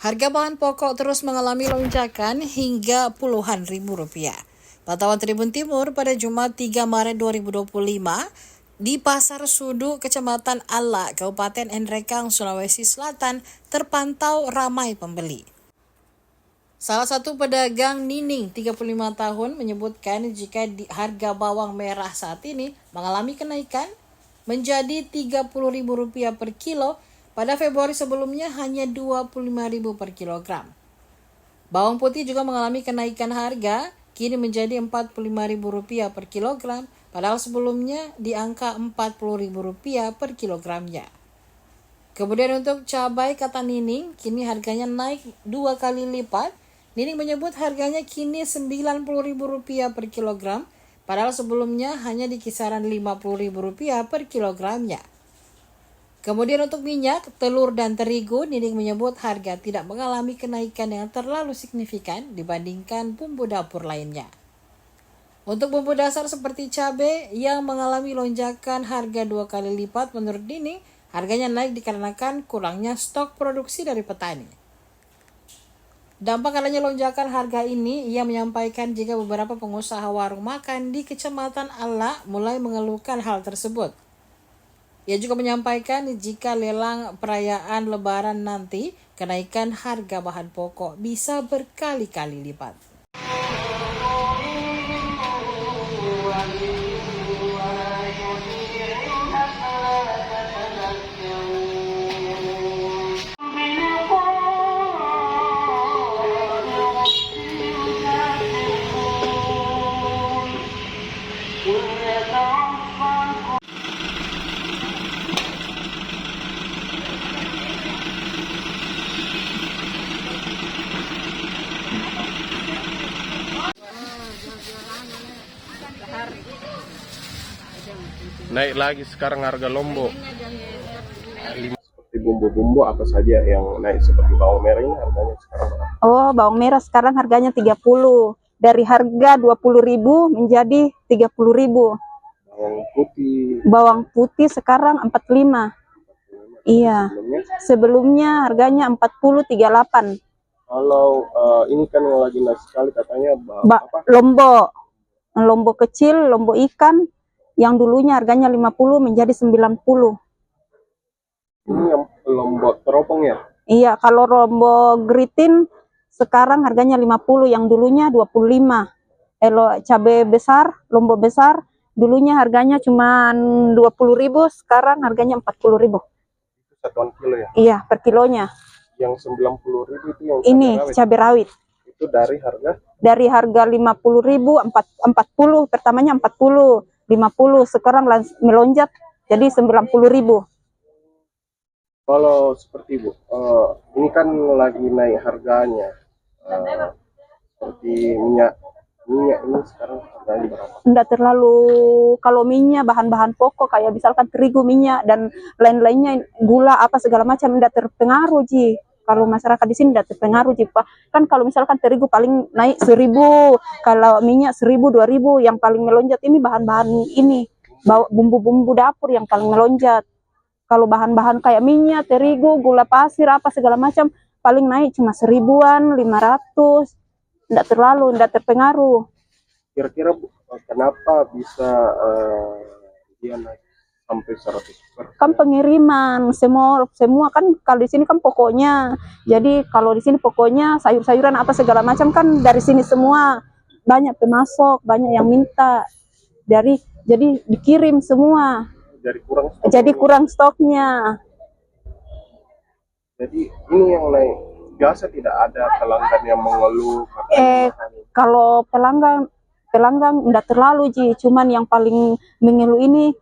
Harga bahan pokok terus mengalami lonjakan hingga puluhan ribu rupiah. Pantauan Tribun Timur pada Jumat 3 Maret 2025 di Pasar Sudu, Kecamatan Alla, Kabupaten Nrekang, Sulawesi Selatan terpantau ramai pembeli. Salah satu pedagang Nining, 35 tahun, menyebutkan jika harga bawang merah saat ini mengalami kenaikan menjadi Rp30.000 per kilo. Pada Februari sebelumnya hanya Rp25.000 per kilogram. Bawang putih juga mengalami kenaikan harga, kini menjadi Rp45.000 per kilogram, padahal sebelumnya di angka Rp40.000 per kilogramnya. Kemudian untuk cabai, kata Nining, kini harganya naik 2 kali lipat. Nining menyebut harganya kini Rp90.000 per kilogram, padahal sebelumnya hanya di kisaran Rp50.000 per kilogramnya. Kemudian untuk minyak, telur, dan terigu, Nining menyebut harga tidak mengalami kenaikan yang terlalu signifikan dibandingkan bumbu dapur lainnya. Untuk bumbu dasar seperti cabai yang mengalami lonjakan harga 2 kali lipat, menurut Nining, harganya naik dikarenakan kurangnya stok produksi dari petani. Dampak adanya lonjakan harga ini, ia menyampaikan jika beberapa pengusaha warung makan di Kecamatan Alla mulai mengeluhkan hal tersebut. Ia juga menyampaikan jika lelang perayaan Lebaran nanti, kenaikan harga bahan pokok bisa berkali-kali lipat. Naik lagi sekarang harga lombok. Seperti bumbu-bumbu apa saja yang naik, seperti bawang merah ini harganya sekarang berapa? Oh, bawang merah sekarang harganya 30. Dari harga 20.000 menjadi 30.000. Bawang putih Sekarang 45. Iya. Sebelumnya harganya 40, 38. Kalau ini kan yang lagi naik sekali katanya Lombok. Lombok kecil, lombok ikan yang dulunya harganya 50 menjadi 90. Ini yang lombok teropong ya? Iya, kalau lombok geritin sekarang harganya 50, yang dulunya 25. Cabai besar, lombok besar, dulunya harganya cuma 20.000, sekarang harganya 40.000. Satuan kilo ya? Iya, per kilonya. Yang 90.000 itu yang ini cabai rawit. Itu dari harga? Dari harga 50.000, 40, pertamanya 40, 50, sekarang melonjak jadi 90.000. Kalau seperti Bu, ini kan lagi naik harganya, seperti minyak ini sekarang harganya berapa? Enggak terlalu, kalau minyak bahan-bahan pokok kayak misalkan terigu, minyak dan lain-lainnya, gula apa segala macam enggak terpengaruh Ji. Kalau masyarakat di sini enggak terpengaruh Ji, Pak. Kan kalau misalkan terigu paling naik 1.000, kalau minyak 1.000, 2.000, yang paling melonjak ini bahan-bahan ini, bumbu-bumbu dapur yang paling melonjak. Kalau bahan-bahan kayak minyak, terigu, gula pasir apa segala macam paling naik cuma 1.000-an, 500. Enggak terpengaruh. Kira-kira kenapa bisa dia naik sampai 100%? Kan pengiriman semua kan, kalau di sini kan pokoknya. Jadi kalau di sini pokoknya sayur-sayuran apa segala macam kan dari sini semua. Banyak pemasok, banyak yang minta. Jadi dikirim semua. Jadi kurang stoknya. Jadi ini yang naik, biasa tidak ada pelanggan yang mengeluh? Kalau pelanggan enggak terlalu Ji, cuman yang paling mengeluh ini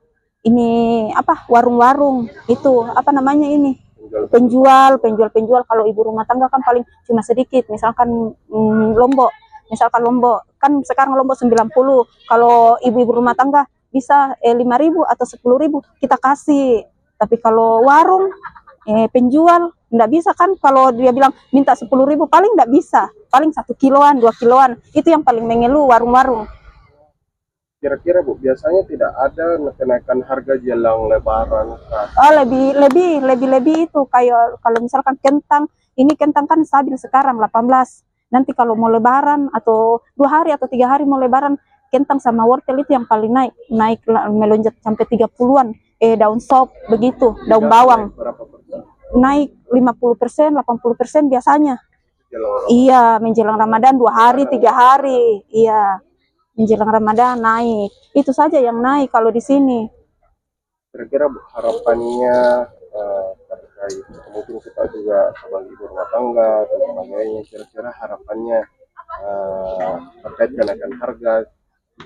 apa, warung-warung itu apa namanya ini, penjual kalau ibu rumah tangga kan paling cuma sedikit. Misalkan lombok kan sekarang lombok 90, kalau ibu-ibu rumah tangga bisa 5.000 atau 10.000 kita kasih. Tapi kalau warung penjual enggak bisa kan, kalau dia bilang minta 10.000 paling enggak bisa, paling 1 kiloan 2 kiloan, itu yang paling mengeluh warung-warung. Kira-kira Bu, biasanya tidak ada kenaikan harga jelang Lebaran kah? Oh, lebih itu kayak kalau misalkan kentang, ini kentang kan stabil sekarang 18. Nanti kalau mau lebaran atau 2 hari atau 3 hari mau lebaran, kentang sama wortel itu yang paling melonjak sampai 30-an. Daun sop begitu, daun bawang Berapa persen naik 50%, 80% biasanya. jelang Ramadan? Iya, menjelang Ramadan 2 hari, 3 hari. Iya, menjelang Ramadan naik. Itu saja yang naik kalau di sini. Kira-kira Bu, harapannya terkait mungkin kita juga sebagai ibu rumah tangga dan sebagainya, kira-kira harapannya terkait kenaikan harga.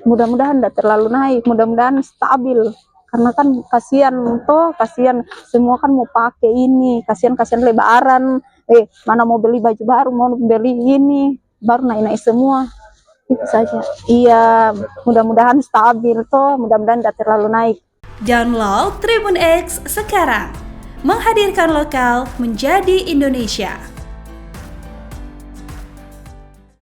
Mudah-mudahan tidak terlalu naik, mudah-mudahan stabil. Karena kan kasihan semua kan mau pakai ini, kasihan lebaran. Mana mau beli baju baru, mau beli ini, baru naik-naik semua. Itu saja. Iya, mudah-mudahan stabil toh, mudah-mudahan tidak terlalu naik. Download Tribun X sekarang, menghadirkan lokal menjadi Indonesia.